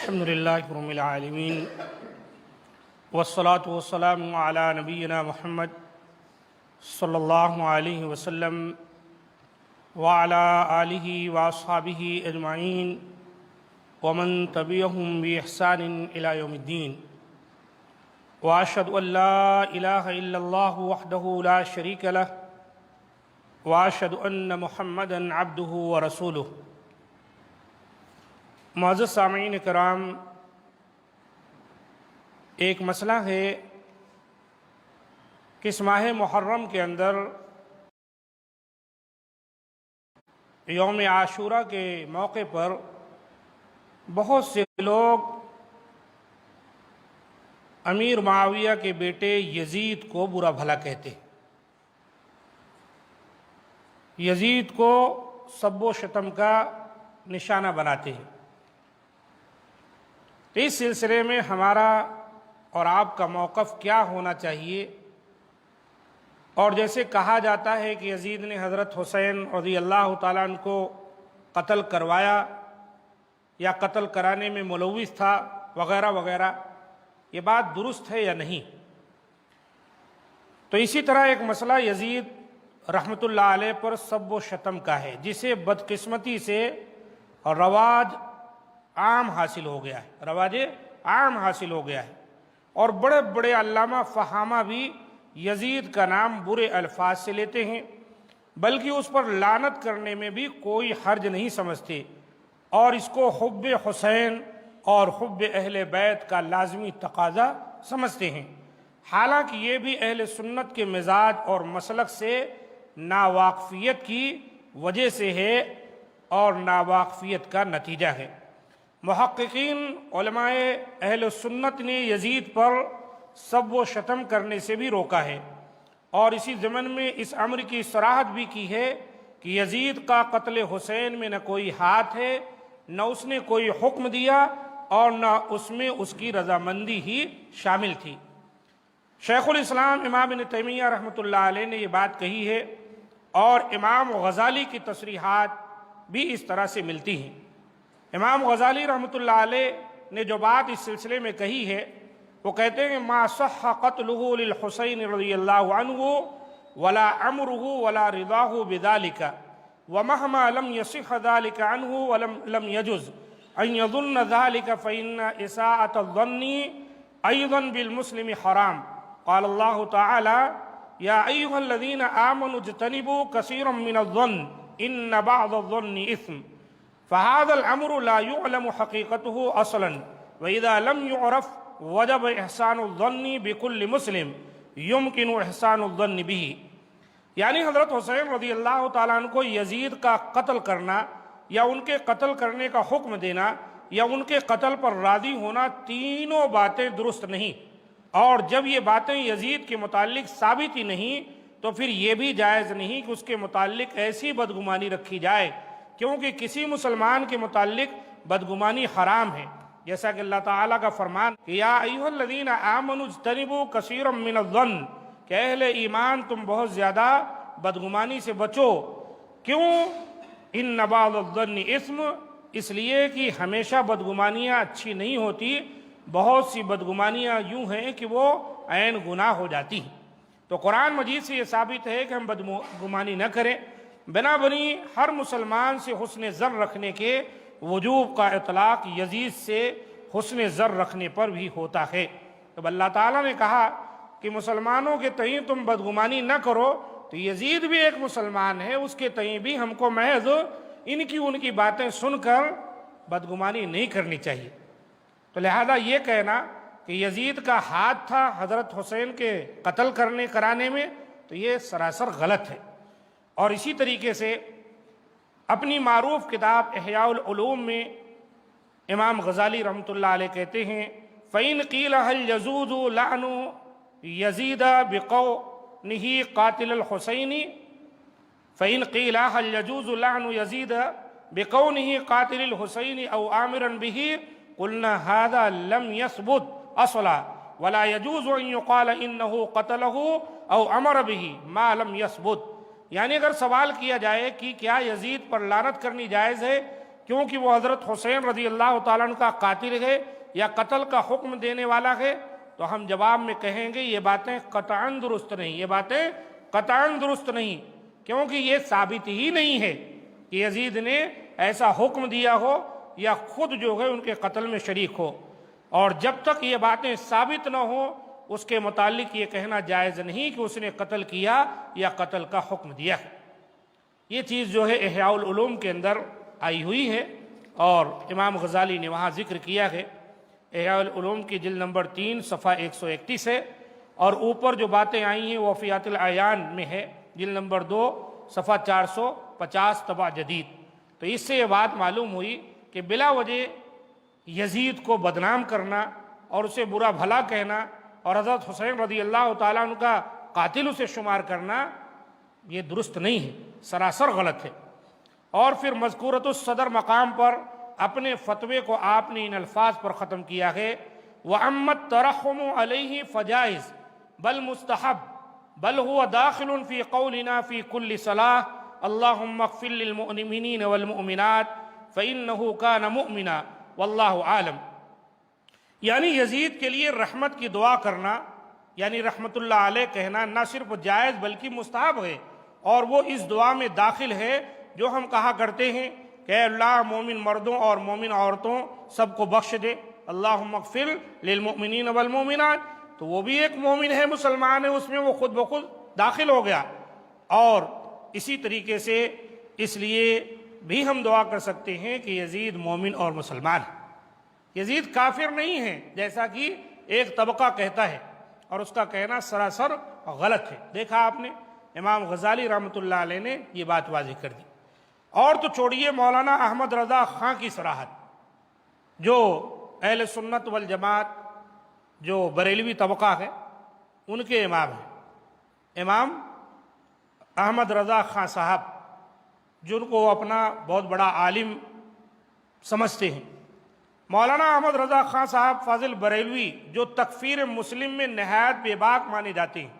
الحمد للہ رب العالمین والصلاة والسلام علی نبینا محمد صلی اللہ علیہ وسلم وعلی آلہ واصحابہ اجمعین ومن تبعہم بإحسان الی یوم الدین واشہد ان لا الہ الا اللہ وحدہ لا شریک لہ واشہد ان محمدا عبدہ ورسولہ۔ معزز سامعین کرام، ایک مسئلہ ہے کہ اس ماہ محرم کے اندر یوم عاشورہ کے موقع پر بہت سے لوگ امیر معاویہ کے بیٹے یزید کو برا بھلا کہتے، یزید کو سب و شتم کا نشانہ بناتے ہیں۔ تو اس سلسلے میں ہمارا اور آپ کا موقف کیا ہونا چاہیے؟ اور جیسے کہا جاتا ہے کہ یزید نے حضرت حسین رضی اللہ تعالیٰ عنہ کو قتل کروایا یا قتل کرانے میں ملوث تھا وغیرہ وغیرہ، یہ بات درست ہے یا نہیں؟ تو اسی طرح ایک مسئلہ یزید رحمۃ اللہ علیہ پر سب و شتم کا ہے، جسے بدقسمتی سے رواج عام حاصل ہو گیا ہے، رواج عام حاصل ہو گیا ہے، اور بڑے بڑے علامہ فہامہ بھی یزید کا نام برے الفاظ سے لیتے ہیں، بلکہ اس پر لعنت کرنے میں بھی کوئی حرج نہیں سمجھتے، اور اس کو حب حسین اور حب اہل بیت کا لازمی تقاضا سمجھتے ہیں، حالانکہ یہ بھی اہل سنت کے مزاج اور مسلک سے ناواقفیت کی وجہ سے ہے اور ناواقفیت کا نتیجہ ہے۔ محققین علماء اہل سنت نے یزید پر سب و شتم کرنے سے بھی روکا ہے، اور اسی ضمن میں اس امر کی صراحت بھی کی ہے کہ یزید کا قتل حسین میں نہ کوئی ہاتھ ہے، نہ اس نے کوئی حکم دیا، اور نہ اس میں اس کی رضامندی ہی شامل تھی۔ شیخ الاسلام امام ابن تیمیہ رحمۃ اللہ علیہ نے یہ بات کہی ہے، اور امام غزالی کی تصریحات بھی اس طرح سے ملتی ہیں۔ امام غزالی رحمۃ اللہ علیہ نے جو بات اس سلسلے میں کہی ہے، وہ کہتے ہیں ما صح قتلہ للحسین رضی اللہ عنہ ولا امرہ ولا رضاہ بذلک ومہما لم یصح ذلک عنہ ولم یجز ان یظن ذلک فإن اساءة الظن ایضا بالمسلم حرام۔ قال اللہ تعالی یا ایہا الذین آمنوا اجتنبوا کثیرا من الظن ان بعض الظن اثم فهذا الامر لا يعلم حقيقته اصلا واذا لم يعرف وجب احسان الظن بكل مسلم يمكن احسان الظن به۔ یعنی حضرت حسین رضی اللہ تعالیٰ عنہ کو یزید کا قتل کرنا یا ان کے قتل کرنے کا حکم دینا یا ان کے قتل پر راضی ہونا، تینوں باتیں درست نہیں، اور جب یہ باتیں یزید کے متعلق ثابت ہی نہیں تو پھر یہ بھی جائز نہیں کہ اس کے متعلق ایسی بدگمانی رکھی جائے، کیونکہ کسی مسلمان کے متعلق بدگمانی حرام ہے، جیسا کہ اللہ تعالیٰ کا فرمان کہ یا ایھا الذین آمنوا اجتنبوا کثیرا من الظن، کہ اہل ایمان تم بہت زیادہ بدگمانی سے بچو۔ کیوں؟ ان بعض الظن اثم، اس لیے کہ ہمیشہ بدگمانیاں اچھی نہیں ہوتی، بہت سی بدگمانیاں یوں ہیں کہ وہ عین گناہ ہو جاتی ہیں۔ تو قرآن مجید سے یہ ثابت ہے کہ ہم بدگمانی نہ کریں، بنا بنی ہر مسلمان سے حسن ظن رکھنے کے وجوب کا اطلاق یزید سے حسن ظن رکھنے پر بھی ہوتا ہے۔ جب اللہ تعالیٰ نے کہا کہ مسلمانوں کے تئیں تم بدگمانی نہ کرو، تو یزید بھی ایک مسلمان ہے، اس کے تئیں بھی ہم کو محض ان کی باتیں سن کر بدگمانی نہیں کرنی چاہیے۔ تو لہذا یہ کہنا کہ یزید کا ہاتھ تھا حضرت حسین کے قتل کرانے میں، تو یہ سراسر غلط ہے۔ اور اسی طریقے سے اپنی معروف کتاب احیاء العلوم میں امام غزالی رحمۃ اللہ علیہ کہتے ہیں فَإِنْ قِيلَ هَلْ يَجُوزُ لَعْنُ يَزِيدَ بِقَوْنِهِ قَاتِلَ الْحُسَيْنِ فَإِنْ قِيلَ هَلْ يَجُوزُ لَعْنُ يَزِيدَ بِقَوْنِهِ قَاتِلِ الْحُسَيْنِ أَوْ آمِرًا بِهِ قُلْنَا هَذَا لَمْ يَثْبُتْ أَصْلًا وَلَا يَجُوزُ أَنْ يُقَالَ إِنَّهُ قَتَلَهُ أَوْ أَمَرَ بِهِ مَا لَمْ يَثْبُتْ۔ یعنی اگر سوال کیا جائے کہ کیا یزید پر لعنت کرنی جائز ہے، کیونکہ وہ حضرت حسین رضی اللہ تعالیٰ عنہ کا قاتل ہے یا قتل کا حکم دینے والا ہے، تو ہم جواب میں کہیں گے یہ باتیں قطعاً درست نہیں، یہ باتیں قطعاً درست نہیں، کیونکہ یہ ثابت ہی نہیں ہے کہ یزید نے ایسا حکم دیا ہو یا خود جو ہے ان کے قتل میں شریک ہو، اور جب تک یہ باتیں ثابت نہ ہوں اس کے متعلق یہ کہنا جائز نہیں کہ اس نے قتل کیا یا قتل کا حکم دیا ہے۔ یہ چیز جو ہے احیاء العلوم کے اندر آئی ہوئی ہے، اور امام غزالی نے وہاں ذکر کیا ہے، احیاء العلوم کی جلد نمبر 3 صفحہ 131 ہے، اور اوپر جو باتیں آئی ہیں وفیات العیان میں ہے، جلد نمبر 2 صفحہ 450 طبع جدید۔ تو اس سے یہ بات معلوم ہوئی کہ بلا وجہ یزید کو بدنام کرنا اور اسے برا بھلا کہنا اور حضرت حسین رضی اللہ تعالیٰ عنہ کا قاتل اسے شمار کرنا یہ درست نہیں ہے، سراسر غلط ہے۔ اور پھر مذکورۃ الصدر مقام پر اپنے فتوے کو آپ نے ان الفاظ پر ختم کیا ہے، وَأَمَّا التَّرَحُّمُ عَلَيْهِ فَجَائِزٌ بل مستحب بل هو داخل في قولنا في كل صلاة اللهم اغفر للمؤمنين والمؤمنات فإنه كان مؤمنا واللہ عالم۔ یعنی یزید کے لیے رحمت کی دعا کرنا، یعنی رحمت اللہ علیہ کہنا نہ صرف جائز بلکہ مستحب ہے، اور وہ اس دعا میں داخل ہے جو ہم کہا کرتے ہیں کہ اے اللہ مومن مردوں اور مومن عورتوں سب کو بخش دے، اللہم اغفر للمؤمنین والمؤمنات، تو وہ بھی ایک مومن ہے، مسلمان ہے، اس میں وہ خود بخود داخل ہو گیا۔ اور اسی طریقے سے اس لیے بھی ہم دعا کر سکتے ہیں کہ یزید مومن اور مسلمان ہے، یزید کافر نہیں ہے جیسا کہ ایک طبقہ کہتا ہے، اور اس کا کہنا سراسر غلط ہے۔ دیکھا آپ نے امام غزالی رحمۃ اللہ علیہ نے یہ بات واضح کر دی۔ اور تو چھوڑیے مولانا احمد رضا خان کی صراحت، جو اہل سنت والجماعت جو بریلوی طبقہ ہے ان کے امام ہیں، امام احمد رضا خان صاحب، جن کو اپنا بہت بڑا عالم سمجھتے ہیں۔ مولانا احمد رضا خان صاحب فاضل بریلوی جو تکفیر مسلم میں نہایت بے باک مانے جاتے ہیں،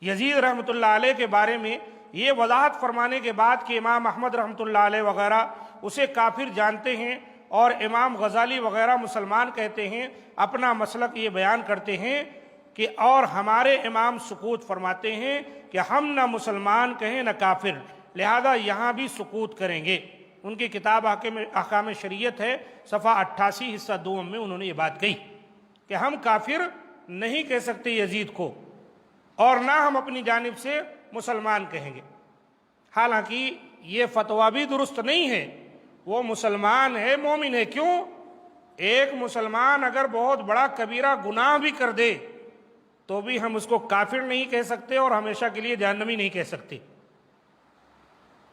یزید رحمۃ اللہ علیہ کے بارے میں یہ وضاحت فرمانے کے بعد کہ امام احمد رحمۃ اللہ علیہ وغیرہ اسے کافر جانتے ہیں اور امام غزالی وغیرہ مسلمان کہتے ہیں، اپنا مسلک یہ بیان کرتے ہیں کہ اور ہمارے امام سکوت فرماتے ہیں کہ ہم نہ مسلمان کہیں نہ کافر، لہذا یہاں بھی سکوت کریں گے۔ ان کی کتاب احکام شریعت ہے، صفحہ 88 حصہ 2 میں انہوں نے یہ بات کہی کہ ہم کافر نہیں کہہ سکتے یزید کو، اور نہ ہم اپنی جانب سے مسلمان کہیں گے۔ حالانکہ یہ فتویٰ بھی درست نہیں ہے، وہ مسلمان ہے، مومن ہے۔ کیوں؟ ایک مسلمان اگر بہت بڑا کبیرہ گناہ بھی کر دے تو بھی ہم اس کو کافر نہیں کہہ سکتے اور ہمیشہ کے لیے جہنمی نہیں کہہ سکتے۔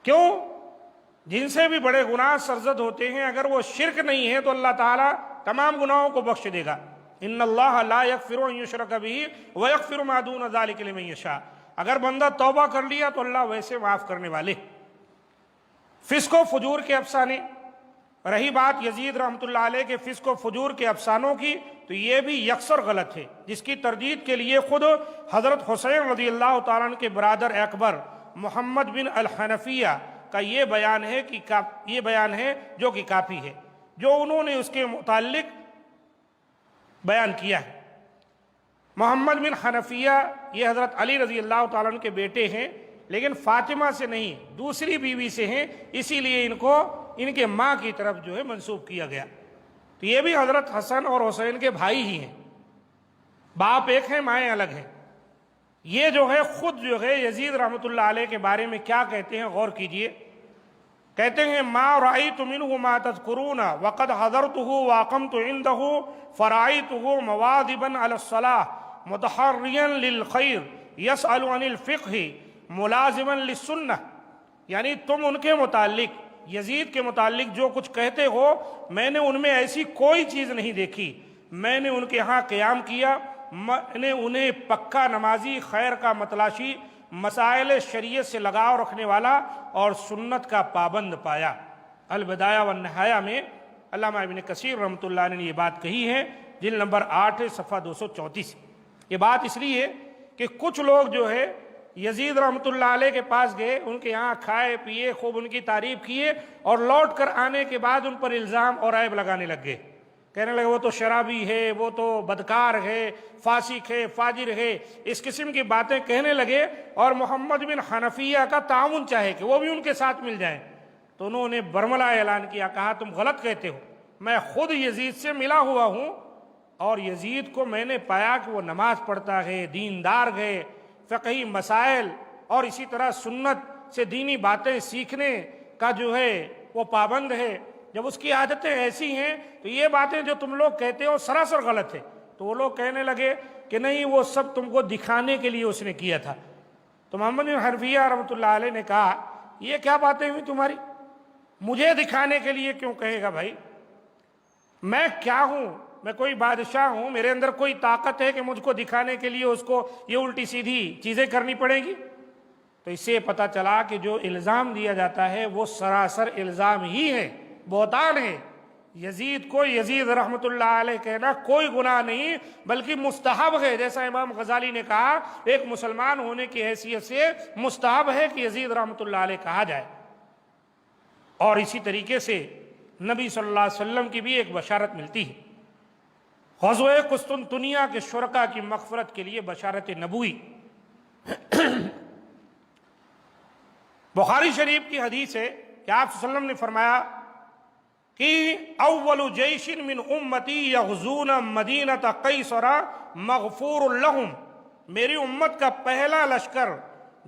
کیوں؟ جن سے بھی بڑے گناہ سرزد ہوتے ہیں، اگر وہ شرک نہیں ہے تو اللہ تعالیٰ تمام گناہوں کو بخش دے گا۔ ان اللہ لا یغفر ان یشرک بہ ویغفر ما دون ذلک لمن یشاء۔ اگر بندہ توبہ کر لیا تو اللہ ویسے معاف کرنے والے۔ فسق و فجور کے افسانے، رہی بات یزید رحمۃ اللہ علیہ کے فسق و فجور کے افسانوں کی، تو یہ بھی یکسر غلط ہے، جس کی تردید کے لیے خود حضرت حسین رضی اللہ تعالیٰ عنہ کے برادر اکبر محمد بن الحنفیہ کا یہ بیان ہے جو کہ کافی ہے، جو انہوں نے اس کے متعلق بیان کیا ہے۔ محمد بن حنفیہ یہ حضرت علی رضی اللہ تعالیٰ عنہ کے بیٹے ہیں، لیکن فاطمہ سے نہیں، دوسری بیوی سے ہیں، اسی لیے ان کو ان کے ماں کی طرف جو ہے منسوب کیا گیا۔ تو یہ بھی حضرت حسن اور حسین کے بھائی ہی ہیں، باپ ایک ہیں مائیں الگ ہیں۔ یہ جو ہے خود جو ہے یزید رحمۃ اللہ علیہ کے بارے میں کیا کہتے ہیں، غور کیجئے۔ کہتے ہیں ما رأیت منہ ما تذکرون وقد حضرتہ واقمت عندہ فرأیتہ مواظبا علی الصلاۃ متحریا للخیر یسأل عن الفقہ ملازما للسنہ۔ یعنی تم ان کے متعلق، یزید کے متعلق جو کچھ کہتے ہو، میں نے ان میں ایسی کوئی چیز نہیں دیکھی۔ میں نے ان کے ہاں قیام کیا، میں نے انہیں پکا نمازی، خیر کا متلاشی، مسائل شریعت سے لگاؤ رکھنے والا اور سنت کا پابند پایا۔ البدایہ والنہایہ میں علامہ ابن کثیر رحمۃ اللہ علیہ نے یہ بات کہی ہے، جلد نمبر 8 صفحہ 234۔ یہ بات اس لیے کہ کچھ لوگ جو ہے یزید رحمۃ اللہ علیہ کے پاس گئے، ان کے یہاں کھائے پیے، خوب ان کی تعریف کیے، اور لوٹ کر آنے کے بعد ان پر الزام اور عیب لگانے لگ گئے، کہنے لگے وہ تو شرابی ہے، وہ تو بدکار ہے، فاسق ہے، فاجر ہے، اس قسم کی باتیں کہنے لگے، اور محمد بن حنفیہ کا تعاون چاہے کہ وہ بھی ان کے ساتھ مل جائیں۔ تو انہوں نے برملا اعلان کیا، کہا تم غلط کہتے ہو، میں خود یزید سے ملا ہوا ہوں، اور یزید کو میں نے پایا کہ وہ نماز پڑھتا ہے، دیندار ہے، فقہی مسائل اور اسی طرح سنت سے دینی باتیں سیکھنے کا جو ہے وہ پابند ہے۔ جب اس کی عادتیں ایسی ہیں تو یہ باتیں جو تم لوگ کہتے ہو سراسر غلط ہے۔ تو وہ لوگ کہنے لگے کہ نہیں، وہ سب تم کو دکھانے کے لیے اس نے کیا تھا۔ تو محمد بن حنفیہ رحمۃ اللہ علیہ نے کہا یہ کیا باتیں ہوئی تمہاری، مجھے دکھانے کے لیے کیوں کہے گا بھائی، میں کیا ہوں، میں کوئی بادشاہ ہوں، میرے اندر کوئی طاقت ہے کہ مجھ کو دکھانے کے لیے اس کو یہ الٹی سیدھی چیزیں کرنی پڑیں گی؟ تو اس سے پتہ چلا کہ جو الزام دیا جاتا ہے وہ سراسر الزام ہی ہے، بہتان ہے۔ یزید کو یزید رحمۃ اللہ علیہ کہنا کوئی گناہ نہیں بلکہ مستحب ہے، جیسا امام غزالی نے کہا ایک مسلمان ہونے کی حیثیت سے مستحب ہے کہ یزید رحمۃ اللہ علیہ کہا جائے۔ اور اسی طریقے سے نبی صلی اللہ علیہ وسلم کی بھی ایک بشارت ملتی ہے، غزوہ قسطنطنیہ کے شرکاء کی مغفرت کے لیے بشارت نبوی۔ بخاری شریف کی حدیث ہے کہ آپ صلی اللہ علیہ وسلم نے فرمایا کہ اول جیش من امتی یغزون مدینۃ قیصر مغفور لہم، میری امت کا پہلا لشکر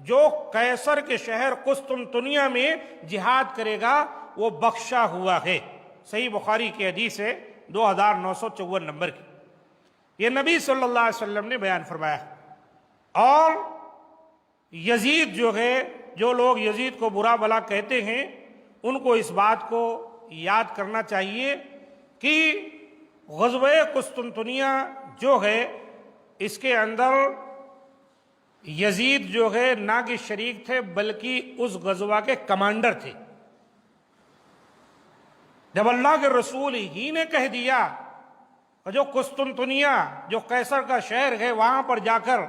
جو قیصر کے شہر قسطنطنیہ میں جہاد کرے گا وہ بخشا ہوا ہے۔ صحیح بخاری کی حدیث ہے 2954 نمبر کی، یہ نبی صلی اللہ علیہ وسلم نے بیان فرمایا۔ اور یزید جو ہے، جو لوگ یزید کو برا بلا کہتے ہیں ان کو اس بات کو یاد کرنا چاہیے کہ غزوہ قسطنطنیہ جو ہے اس کے اندر یزید جو ہے نہ کہ شریک تھے بلکہ اس غزوہ کے کمانڈر تھے۔ جب اللہ کے رسول ہی نے کہہ دیا کہ جو قسطنطنیہ جو قیصر کا شہر ہے وہاں پر جا کر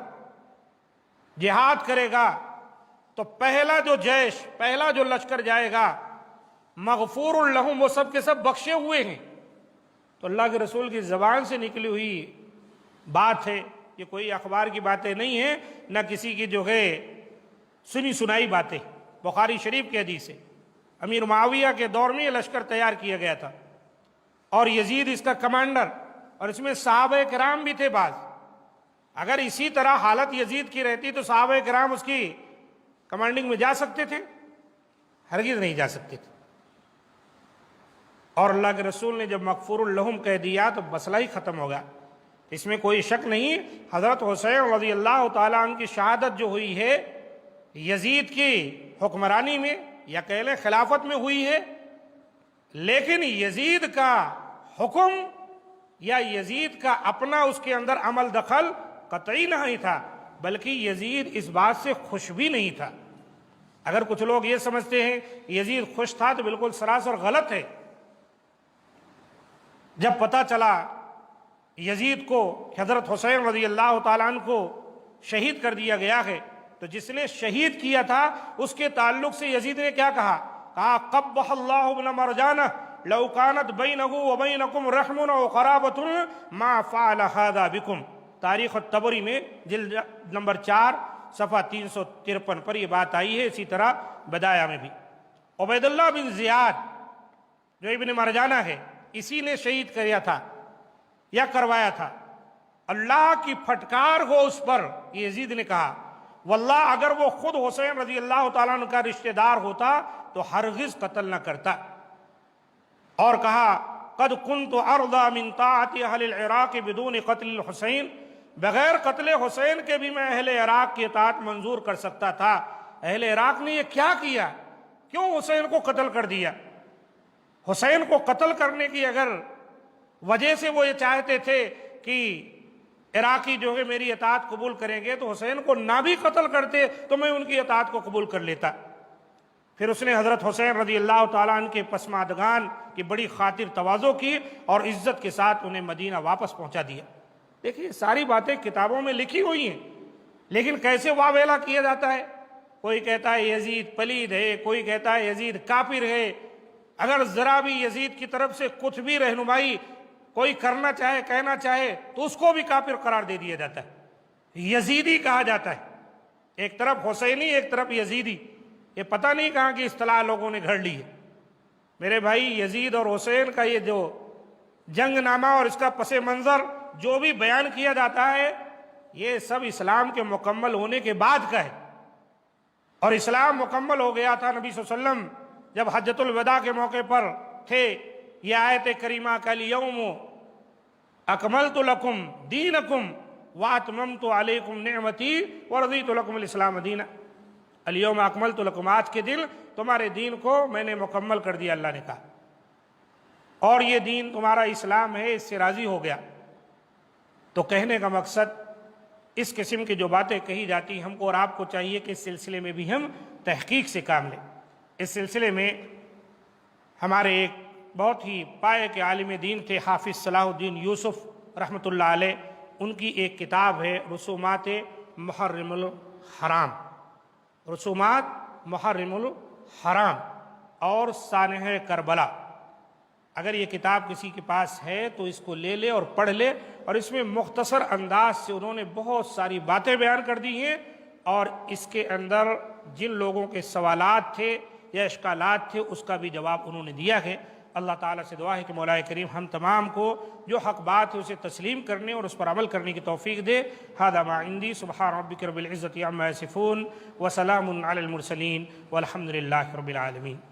جہاد کرے گا تو پہلا جو جیش، پہلا جو لشکر جائے گا مغفور لہم، وہ سب کے سب بخشے ہوئے ہیں۔ تو اللہ کے رسول کی زبان سے نکلی ہوئی بات ہے، یہ کوئی اخبار کی باتیں نہیں ہیں، نہ کسی کی جو ہے سنی سنائی باتیں۔ بخاری شریف کی حدیث ہے، امیر معاویہ کے دور میں یہ لشکر تیار کیا گیا تھا اور یزید اس کا کمانڈر، اور اس میں صحابہ کرام بھی تھے بعض۔ اگر اسی طرح حالت یزید کی رہتی تو صحابہ کرام اس کی کمانڈنگ میں جا سکتے تھے؟ ہرگز نہیں جا سکتے تھے۔ اور اللہ کے رسول نے جب مغفور لہم کہہ دیا تو مسئلہ ہی ختم ہو گیا، اس میں کوئی شک نہیں۔ حضرت حسین رضی اللہ تعالیٰ عنہ کی شہادت جو ہوئی ہے یزید کی حکمرانی میں یا کہہ لیں خلافت میں ہوئی ہے، لیکن یزید کا حکم یا یزید کا اپنا اس کے اندر عمل دخل قطعی نہیں تھا، بلکہ یزید اس بات سے خوش بھی نہیں تھا۔ اگر کچھ لوگ یہ سمجھتے ہیں یزید خوش تھا تو بالکل سراسر غلط ہے۔ جب پتہ چلا یزید کو حضرت حسین رضی اللہ تعالیٰ عنہ کو شہید کر دیا گیا ہے تو جس نے شہید کیا تھا اس کے تعلق سے یزید نے کیا کہا قبح اللہ ابن مرجانہ لو کانت بینہ وبینکم رحم و قرابۃ ما فعل ھذا بکم۔ تاریخ الطبری میں جلد نمبر 4 صفحہ 353 پر یہ بات آئی ہے، اسی طرح بدایہ میں بھی۔ عبید اللہ بن زیاد جو ابن مرجانہ ہے اسی نے شہید کیا تھا یا کروایا تھا۔ اللہ کی پھٹکار ہو اس پر، یزید نے کہا واللہ اگر وہ خود حسین رضی اللہ تعالیٰ عنہ کا رشتہ دار ہوتا تو ہرگز قتل نہ کرتا۔ اور کہا قد كنت ارضى من طاعة اہل العراق بدون قتل الحسین، بغیر قتل حسین کے بھی میں اہل عراق کی اطاعت منظور کر سکتا تھا۔ اہل عراق نے یہ کیا کیا، کیوں حسین کو قتل کر دیا؟ حسین کو قتل کرنے کی اگر وجہ سے وہ یہ چاہتے تھے کہ عراقی جو ہے میری اطاعت قبول کریں گے تو حسین کو نہ بھی قتل کرتے تو میں ان کی اطاعت کو قبول کر لیتا۔ پھر اس نے حضرت حسین رضی اللہ تعالیٰ عنہ کے پسماندگان کی بڑی خاطر تواضع کی اور عزت کے ساتھ انہیں مدینہ واپس پہنچا دیا۔ دیکھیے ساری باتیں کتابوں میں لکھی ہوئی ہیں، لیکن کیسے واویلا کیا جاتا ہے، کوئی کہتا ہے یزید پلید ہے، کوئی کہتا ہے یزید کافر ہے۔ اگر ذرا بھی یزید کی طرف سے کچھ بھی رہنمائی کوئی کرنا چاہے، کہنا چاہے، تو اس کو بھی کافر قرار دے دیا جاتا ہے، یزیدی کہا جاتا ہے۔ ایک طرف حسینی، ایک طرف یزیدی، یہ پتہ نہیں کہاں کی اصطلاح لوگوں نے گھڑ لی ہے۔ میرے بھائی، یزید اور حسین کا یہ جو جنگ نامہ اور اس کا پس منظر جو بھی بیان کیا جاتا ہے، یہ سب اسلام کے مکمل ہونے کے بعد کا ہے، اور اسلام مکمل ہو گیا تھا نبی صلی اللہ علیہ وسلم جب حجۃ الوداع کے موقع پر تھے۔ یہ آیت کریمہ کالیوم اکملت لکم دینکم واتممت علیکم نعمتی ورضیت لکم الاسلام دینا۔ الیوم اکملت لکم، آج کے دن تمہارے دین کو میں نے مکمل کر دیا، اللہ نے کہا، اور یہ دین تمہارا اسلام ہے، اس سے راضی ہو گیا۔ تو کہنے کا مقصد، اس قسم کی جو باتیں کہی جاتی ہیں، ہم کو اور آپ کو چاہیے کہ اس سلسلے میں بھی ہم تحقیق سے کام لیں۔ اس سلسلے میں ہمارے ایک بہت ہی پائے کے عالم دین تھے، حافظ صلاح الدین یوسف رحمۃ اللہ علیہ، ان کی ایک کتاب ہے رسومات محرم الحرام، رسومات محرم الحرام اور سانحہ کربلا۔ اگر یہ کتاب کسی کے پاس ہے تو اس کو لے لے اور پڑھ لے، اور اس میں مختصر انداز سے انہوں نے بہت ساری باتیں بیان کر دی ہیں، اور اس کے اندر جن لوگوں کے سوالات تھے یا اشکالات تھے اس کا بھی جواب انہوں نے دیا ہے۔ اللہ تعالیٰ سے دعا ہے کہ مولا کریم ہم تمام کو جو حق بات ہے اسے تسلیم کرنے اور اس پر عمل کرنے کی توفیق دے۔ ھذا ما عندی، سبحان ربک رب العزۃ عما یصفون وسلام علی المرسلین والحمد للہ رب العالمین۔